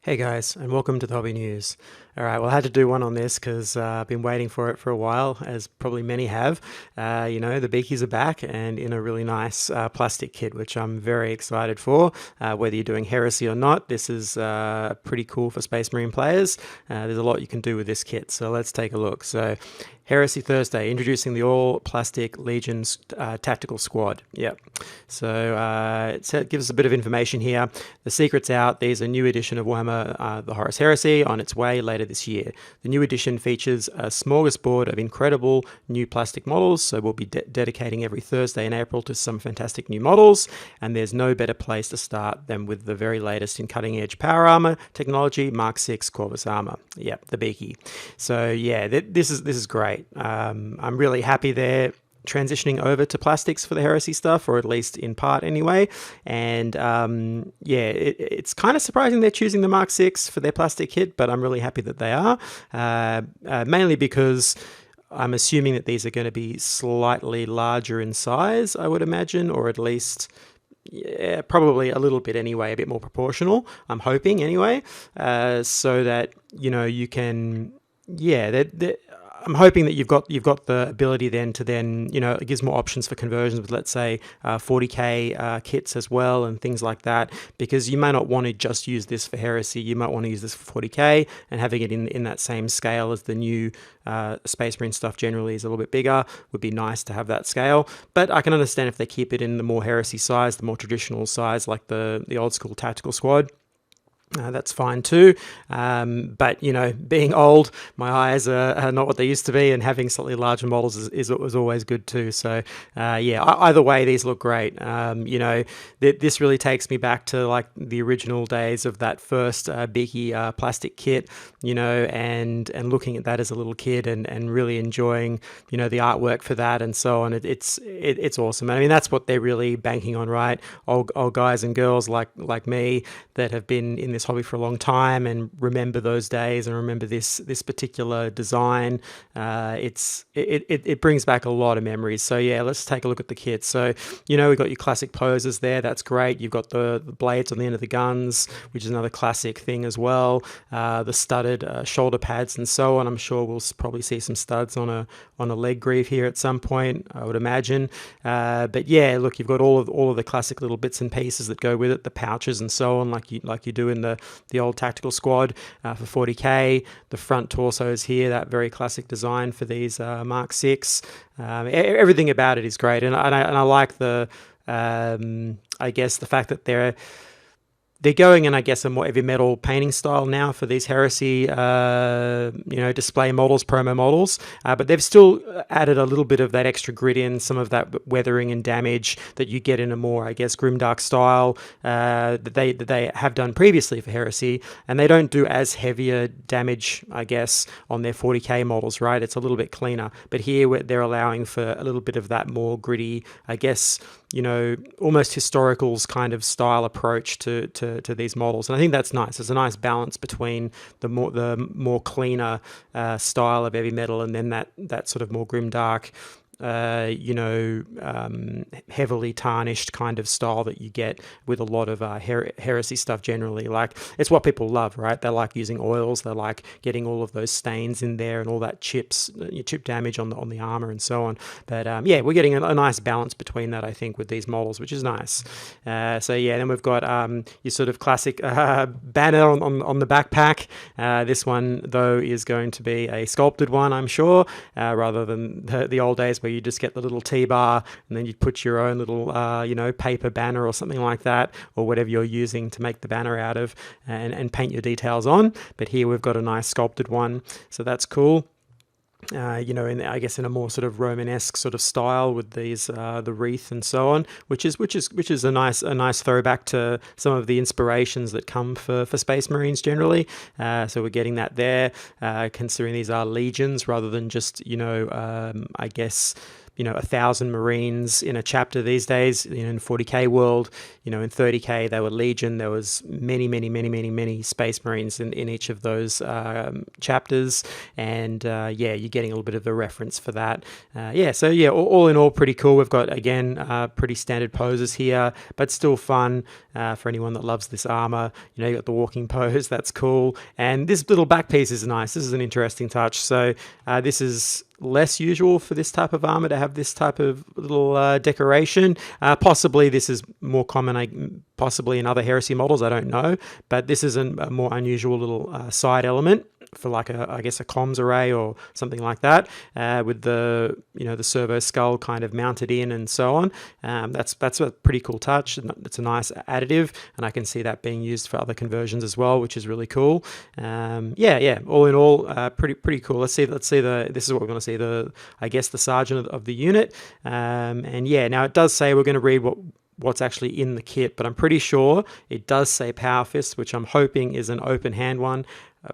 Hey guys, and welcome to the Hobby News. All right, well, I had to do one on this because I've been waiting for it for a while, as probably many have. The Beakies are back and in a really nice plastic kit, which I'm very excited for. Whether you're doing Heresy or not, this is pretty cool for Space Marine players. There's a lot you can do with this kit, so let's take a look. So, Heresy Thursday, introducing the all-plastic Legion's tactical squad. Yep. So it gives us a bit of information here. The secret's out. There's a new edition of Warhammer, the Horus Heresy, on its way later this year. The new edition features a smorgasbord of incredible new plastic models. So we'll be dedicating every Thursday in April to some fantastic new models. And there's no better place to start than with the very latest in cutting-edge power armor technology, Mark VI Corvus armor. Yep, the Beakie. So yeah, this is great. I'm really happy they're transitioning over to plastics for the Heresy stuff, or at least in part anyway. And it's kind of surprising they're choosing the Mark VI for their plastic kit, but I'm really happy that they are, mainly because I'm assuming that these are going to be slightly larger in size, I would imagine, or at least probably a little bit anyway, a bit more proportional, I'm hoping anyway, so that, you can, I'm hoping that you've got the ability then to it gives more options for conversions with, let's say, 40k kits as well and things like that, because you may not want to just use this for Heresy. You might want to use this for 40k, and having it in that same scale as the new Space Marine stuff generally is a little bit bigger. Would be nice to have that scale, but I can understand if they keep it in the more Heresy size, the more traditional size, like the old school tactical squad. That's fine too, but being old, my eyes are not what they used to be, and having slightly larger models is always good too. So either way, these look great. This really takes me back to like the original days of that first Beakie plastic kit, and looking at that as a little kid and really enjoying the artwork for that and so on. It's awesome. I mean, that's what they're really banking on, right? Old guys and girls like me that have been in this hobby for a long time and remember those days and remember this particular design. It brings back a lot of memories. So yeah, let's take a look at the kit. So we've got your classic poses there. That's great. You've got the blades on the end of the guns, which is another classic thing as well. The studded shoulder pads and so on. I'm sure we'll probably see some studs on a leg greave here at some point, I would imagine. But yeah, look, you've got all of the classic little bits and pieces that go with it, the pouches and so on, like you do in the old tactical squad for 40k. The front torsos here, that very classic design for these Mark VI. Everything about it is great, and I like the I guess the fact that they're going in, I guess, a more heavy metal painting style now for these Heresy, display models, promo models. But they've still added a little bit of that extra grit in, some of that weathering and damage that you get in a more, I guess, grimdark style that they have done previously for Heresy. And they don't do as heavier damage, I guess, on their 40k models, right? It's a little bit cleaner. But here they're allowing for a little bit of that more gritty, I guess, almost historicals kind of style approach to these models, and I think that's nice. There's a nice balance between the more cleaner style of heavy metal and then that sort of more grimdark, heavily tarnished kind of style that you get with a lot of Heresy stuff generally. Like, it's what people love, right? They like using oils, they like getting all of those stains in there and all that chip damage on the armor and so on. But we're getting a nice balance between that, I think, with these models, which is nice. Then we've got your sort of classic banner on the backpack. This one, though, is going to be a sculpted one, I'm sure, rather than the old days where you just get the little T-bar and then you put your own little, paper banner or something like that, or whatever you're using to make the banner out of, and paint your details on. But here we've got a nice sculpted one, so that's cool. I guess in a more sort of Romanesque sort of style with these the wreath and so on, which is a nice throwback to some of the inspirations that come for Space Marines generally. So we're getting that there, considering these are legions rather than just I guess 1,000 Marines in a chapter these days. In 40k world, in 30k they were Legion. There was many Space Marines in each of those chapters, and yeah, you're getting a little bit of a reference for that. So all in all, pretty cool. We've got, again, pretty standard poses here, but still fun for anyone that loves this armor. You got the walking pose, that's cool, and this little back piece is nice. This is an interesting touch. So this is less usual for this type of armor to have this type of little decoration. Possibly this is more common, possibly in other Heresy models, I don't know, but this is a more unusual little side element for like I guess a comms array or something like that, with the the servo skull kind of mounted in and so on. That's a pretty cool touch. It's a nice additive, and I can see that being used for other conversions as well, which is really cool. All in all, pretty cool. Let's see this is what we're going to see, I guess the sergeant of the unit. And yeah, now it does say, we're going to read what's actually in the kit, but I'm pretty sure it does say Power Fist, which I'm hoping is an open hand one.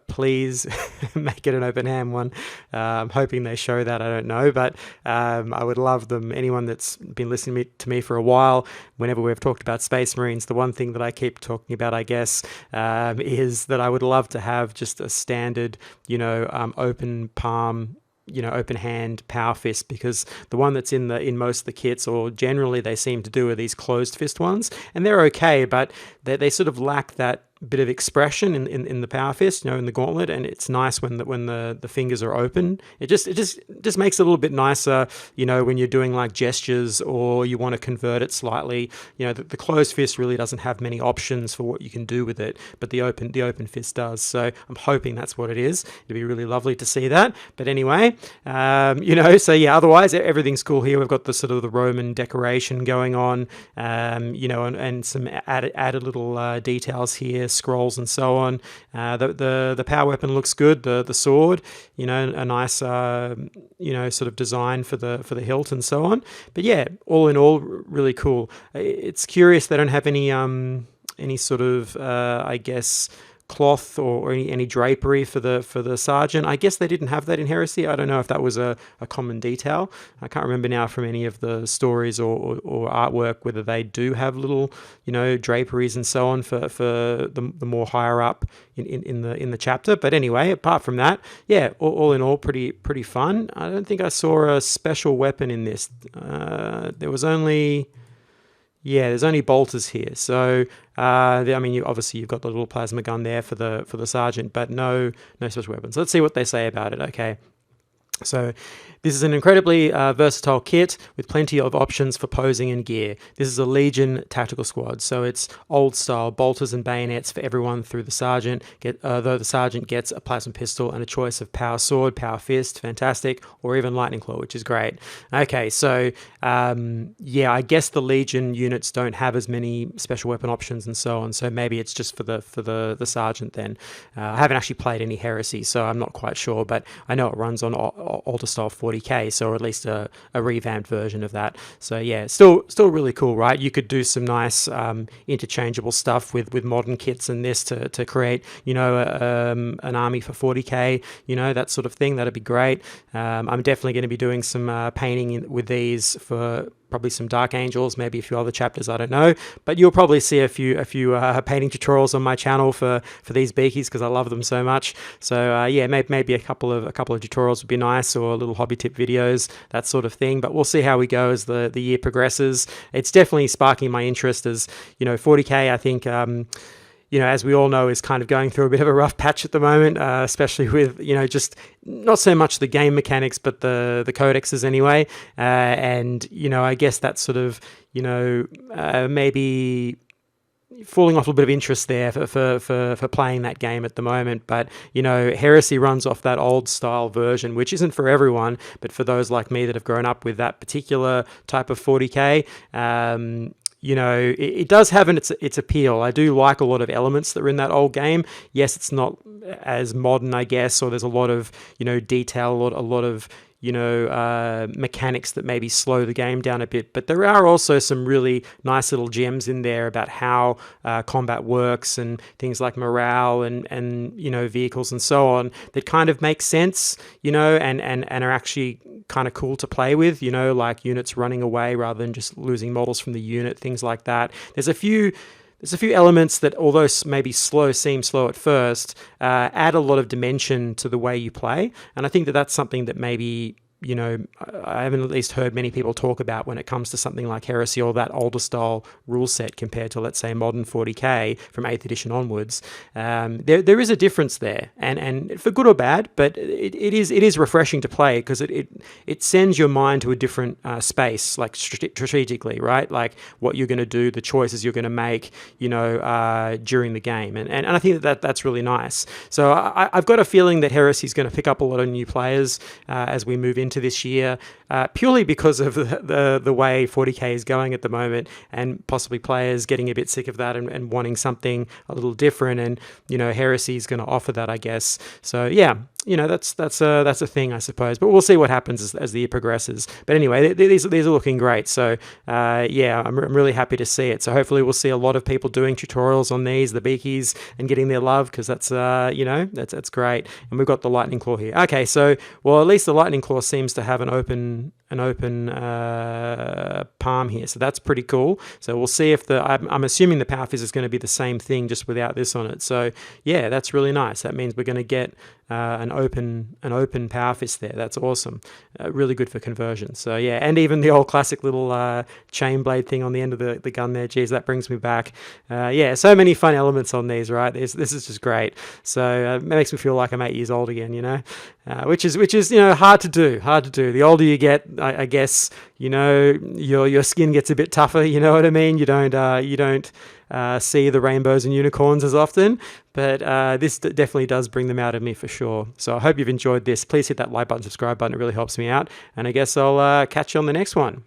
Please make it an open hand one. I'm hoping they show that. I don't know, but I would love them. Anyone that's been listening to me for a while, whenever we've talked about Space Marines, the one thing that I keep talking about, I guess, is that I would love to have just a standard, open palm, open hand Power Fist, because the one that's in most of the kits, or generally they seem to do, are these closed fist ones, and they're okay, but they sort of lack that bit of expression in the Power Fist, in the gauntlet, and it's nice when the fingers are open. It just makes it a little bit nicer, when you're doing like gestures or you want to convert it slightly. The closed fist really doesn't have many options for what you can do with it, but the open fist does. So I'm hoping that's what it is. It'd be really lovely to see that. But anyway, so yeah, otherwise everything's cool here. We've got the sort of the Roman decoration going on, and some added little details here, scrolls and so on. The power weapon looks good. The sword, a nice sort of design for the hilt and so on. But yeah, all in all, really cool. It's curious they don't have any sort of I guess cloth or any drapery for the sergeant. I guess they didn't have that in Heresy. I don't know if that was a common detail. I can't remember now from any of the stories or artwork whether they do have little draperies and so on for the more higher up in the chapter. But anyway, apart from that, yeah, all in all, pretty fun. I don't think I saw a special weapon in this. There's only bolters here. So, obviously you've got the little plasma gun there for the sergeant, but no special weapons. Let's see what they say about it. Okay. So this is an incredibly versatile kit with plenty of options for posing and gear. This is a Legion tactical squad, so it's old style bolters and bayonets for everyone through the sergeant. Though the sergeant gets a plasma pistol and a choice of power sword, power fist, fantastic, or even lightning claw, which is great. Okay, so I guess the Legion units don't have as many special weapon options and so on. So maybe it's just for the sergeant then. I haven't actually played any Heresy, so I'm not quite sure, but I know it runs on older style 40k, so at least a revamped version of that. So yeah, still really cool, right? You could do some nice interchangeable stuff with modern kits and this to create an army for 40k, that sort of thing. That'd be great. I'm definitely going to be doing some painting with these for probably some Dark Angels, maybe a few other chapters, I don't know, but you'll probably see a few painting tutorials on my channel for these Beakies, because I love them so much. So maybe a couple of tutorials would be nice, or little hobby tip videos, that sort of thing. But we'll see how we go as the year progresses. It's definitely sparking my interest, as 40k, I think, as we all know, is kind of going through a bit of a rough patch at the moment, especially with, just not so much the game mechanics, but the codexes anyway. And, I guess that's sort of, maybe falling off a little bit of interest there for playing that game at the moment. But, Heresy runs off that old style version, which isn't for everyone, but for those like me that have grown up with that particular type of 40k, it does have its appeal. I do like a lot of elements that are in that old game. Yes, it's not as modern, I guess, or there's a lot of, detail, a lot of, mechanics that maybe slow the game down a bit. But there are also some really nice little gems in there about how combat works and things like morale and vehicles and so on that kind of make sense, and are actually kind of cool to play with, like units running away rather than just losing models from the unit, things like that. There's a few elements that, although maybe seem slow at first, add a lot of dimension to the way you play. And I think that that's something that maybe, I haven't at least heard many people talk about when it comes to something like Heresy or that older style rule set compared to, let's say, modern 40k from 8th edition onwards. There is a difference there, and for good or bad, but it is refreshing to play because it sends your mind to a different space, like strategically, right? Like what you're going to do, the choices you're going to make, during the game, and I think that's really nice. So I've got a feeling that Heresy is going to pick up a lot of new players as we move into this year, purely because of the way 40k is going at the moment, and possibly players getting a bit sick of that and wanting something a little different, and Heresy is going to offer that, I guess. So yeah, that's a thing, I suppose, but we'll see what happens as the year progresses. But anyway, these are looking great. So yeah, I'm really happy to see it. So hopefully we'll see a lot of people doing tutorials on the Beakies and getting their love, because that's that's great. And we've got the Lightning Claw here. Okay, so well, at least the Lightning Claw seems to have an open palm here, so that's pretty cool. So we'll see if I'm assuming the Power Fist is going to be the same thing, just without this on it. So yeah, that's really nice. That means we're going to get an open Power Fist there. That's awesome. Really good for conversion. So yeah, and even the old classic little chain blade thing on the end of the gun there. Geez, that brings me back. Yeah, so many fun elements on these, right? This is just great. So it makes me feel like I'm 8 years old again, which is hard to do. The older you get, I guess, your skin gets a bit tougher. You know what I mean? You don't see the rainbows and unicorns as often, but this definitely does bring them out of me for sure. So I hope you've enjoyed this. Please hit that like button, subscribe button. It really helps me out. And I guess I'll catch you on the next one.